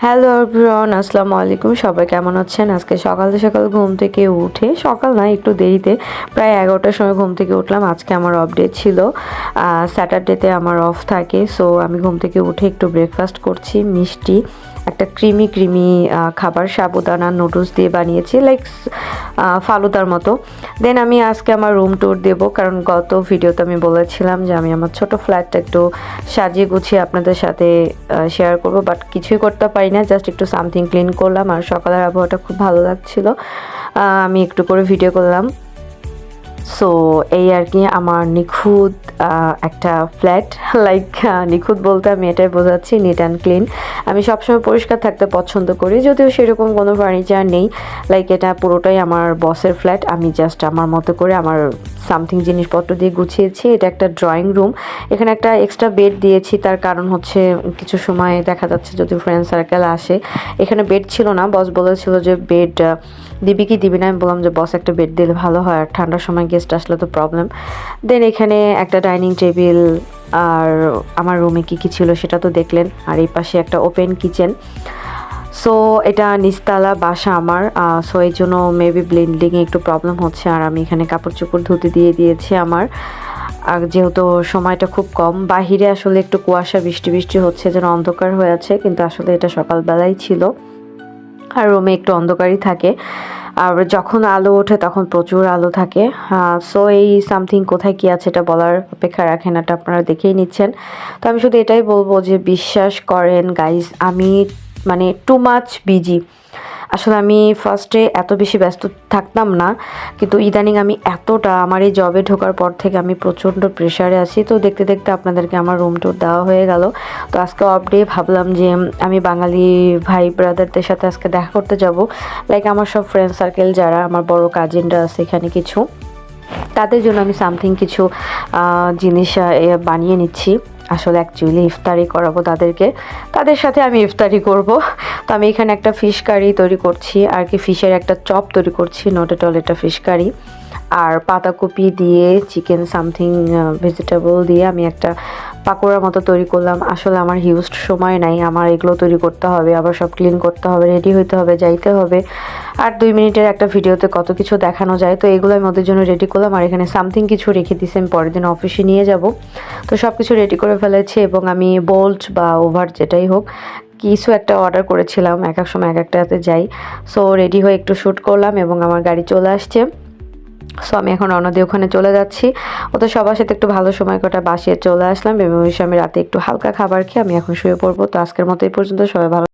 Hello everyone, আসসালামু আলাইকুম। সবাই কেমন আছেন? আজকে সকাল সকাল ঘুম থেকে উঠে, সকাল না একটু দেরিতে, প্রায় 11টার সময় ঘুম থেকে উঠলাম। আজকে আমার অফ ডে ছিল, স্যাটারডেতে আমার অফ থাকে। সো আমি ঘুম থেকে উঠে একটু ব্রেকফাস্ট করছি, মিষ্টি একটা ক্রিমি খাবার, সাবুদানা নুডলস দিয়ে বানিয়েছি, লাইক ফালুদার মতো। দেন আমি আজকে আমার রুম ট্যুর দেবো, কারণ গত ভিডিওতে আমি বলেছিলাম যে আমি আমার ছোট ফ্ল্যাটটা একটু সাজিয়ে গুছিয়ে আপনাদের সাথে শেয়ার করব, বাট কিছুই করতে পারি না। জাস্ট একটু সামথিং ক্লিন করলাম, আর সকালের আবহাওয়াটা খুব ভালো লাগছিল, আমি একটু করে ভিডিও করলাম। সো এই আর কি আমার নিখুঁত একটা ফ্ল্যাট। লাইক নিখুঁত বলতে আমি এটাই বোঝাচ্ছি, নিট অ্যান্ড ক্লিন। আমি সবসময় পরিষ্কার থাকতে পছন্দ করি, যদিও সেরকম কোনো ফার্নিচার নেই। লাইক এটা পুরোটাই আমার বসের ফ্ল্যাট, আমি জাস্ট আমার মতো করে আমার সামথিং জিনিসপত্র দিয়ে গুছিয়েছি। এটা একটা ড্রয়িং রুম, এখানে একটা এক্সট্রা বেড দিয়েছি, তার কারণ হচ্ছে কিছু সময় দেখা যাচ্ছে যদি ফ্রেন্ড সার্কেল আসে। এখানে বেড ছিল না, বস বলেছিল যে বেড দিবি কি দিবি না। আমি বললাম যে বস একটা বেড দিলে ভালো হয়, আর ঠান্ডার সময় গেস্ট আসলে তো প্রবলেম। দেন এখানে একটা ডাইনিং টেবিল, আর আমার রুমে কী কী ছিল সেটা তো দেখলেন। আর এই পাশে একটা ওপেন কিচেন। সো এটা নিচতলা বাসা আমার, সো এই জন্য মেবি ব্লেন্ডিংয়ে একটু প্রবলেম হচ্ছে। আর আমি এখানে কাপড় চোপড় ধুতে দিয়ে দিয়েছি আমার, আর যেহেতু সময়টা খুব কম। বাহিরে আসলে একটু কুয়াশা বৃষ্টি বৃষ্টি হচ্ছে, যেন অন্ধকার হয়ে আছে, কিন্তু আসলে এটা সকালবেলাই ছিল। আর রুমে একটু অন্ধকারই থাকে, আর যখন আলো ওঠে তখন প্রচুর আলো থাকে। সো এই সামথিং কোথায় কী আছে এটা বলার অপেক্ষা রাখেন, এটা আপনারা দেখেই নিচ্ছেন। তো আমি শুধু এটাই বলবো যে বিশ্বাস করেন গাইস, আমি মানে টু মাচ বিজি। আসলে আমি ফার্স্টে এত বেশি ব্যস্ত থাকতাম না, কিন্তু ইদানিং আমি এতটা, আমার এই জবে ঢোকার পর থেকে আমি প্রচণ্ড প্রেশারে আছি। তো দেখতে দেখতে আপনাদেরকে আমার রুম ট্যুর দেওয়া হয়ে গেল। তো আজকে অফ ডে, ভাবলাম যে আমি বাঙালি ভাই ব্রাদারদের সাথে আজকে দেখা করতে যাব। লাইক আমার সব ফ্রেন্ড সার্কেল যারা আমার বড় কাজিনরা আছে এখানে কিছু, তাদের জন্য আমি সামথিং কিছু জিনিস বানিয়ে নিচ্ছি। আসলে অ্যাকচুয়ালি ইফতারি করাবো তাদেরকে, তাদের সাথে আমি ইফতারি করব। তো আমি এখানে একটা ফিশ কারি তৈরি করছি, আর কি ফিশের একটা চপ তৈরি করছি, নট এট অল এটা ফিশ কারি। আর পাতাকপি দিয়ে চিকেন সামথিং ভেজিটেবল দিয়ে আমি একটা পাকোড়ার মতো তৈরি করলাম। আসলে আমার হিউজ সময় নাই, আমার এগুলো তৈরি করতে হবে, আবার সব ক্লিন করতে হবে, রেডি হতে হবে, যাইতে হবে। আর 2 মিনিটের একটা ভিডিওতে কত কিছু দেখানো যায়। তো এগুলো আমি ওদের জন্য রেডি করলাম, আর এখানে সামথিং কিছু রেখে দিয়েছি, আমি পরের দিন অফিসে নিয়ে যাব। তো সব কিছু রেডি করে ফেলেছি, এবং আমি বোল্ট বা ওভার যেটাই হোক কিছু একটা অর্ডার করেছিলাম, এক এক সময় এক একটাতে যাই। সো রেডি হয়ে একটু শ্যুট করলাম, এবং আমার গাড়ি চলে আসছে। সো আমি এখন রওনা দিয়ে ওখানে চলে যাচ্ছি। ওদের সবার সাথে একটু ভালো সময় কাটা বাসিয়ে চলে আসলাম, এবং আমি রাতে একটু হালকা খাবার খেয়ে আমি এখন শুয়ে পড়বো। তো আজকের মতো এই পর্যন্ত, সবাই ভালো।